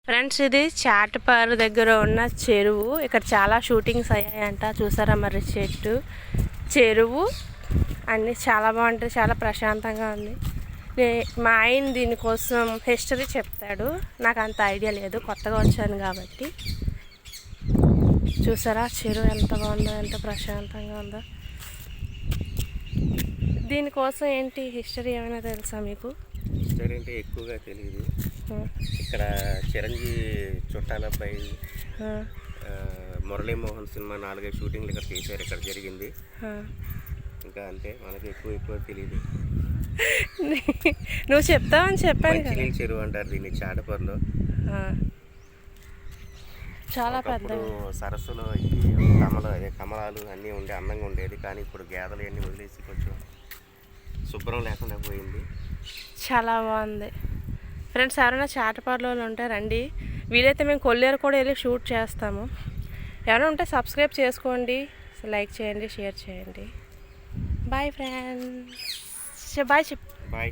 Friends, ఇది చాటపారు దగ్గర ఉన్న చెరువు. ఇక్కడ చాలా షూటింగ్స్ అయ్యాయంట. చూసారా మరి చెట్టు, చెరువు అన్నీ చాలా బాగుంటాయి. చాలా ప్రశాంతంగా ఉంది. మా ఆయన దీనికోసం హిస్టరీ చెప్తాడు. నాకు అంత ఐడియా లేదు, కొత్తగా వచ్చాను కాబట్టి. చూసారా చెరువు ఎంత బాగుందో, ఎంత ప్రశాంతంగా ఉందో. దీనికోసం ఏంటి హిస్టరీ ఏమైనా తెలుసా మీకు? హిస్టరీ అంటే ఎక్కువగా తెలియదు. ఇక్కడ చిరంజీవి చుట్టాలబ్బాయి మురళీమోహన్ సినిమా 4-5 షూటింగ్లు ఇక్కడ చేశారు. ఇక్కడ జరిగింది. ఇంకా అంతే, మనకి ఎక్కువ తెలియదు. నువ్వు చెప్తావని చెప్పాను. మంచినీళ్ళ చెరువు అంటారు దీన్ని చాటపర్లో. చాలా పెద్ద సరస్సులో ఈ కమలాలు అన్నీ ఉండే అందంగా ఉండేది. కానీ ఇప్పుడు గేదెలు అన్నీ వదిలేసి కొంచెం శుభ్రం లేకుండా పోయింది. చాలా బాగుంది. ఫ్రెండ్స్, ఎవరైనా చాటపారులో ఉంటే రండి. వీలైతే మేము కొల్లేరు కూడా వెళ్ళి షూట్ చేస్తాము. ఎవరైనా ఉంటే సబ్స్క్రైబ్ చేసుకోండి, లైక్ చేయండి, షేర్ చేయండి. Bye friends. బాయ్ చెప్పు. బాయ్.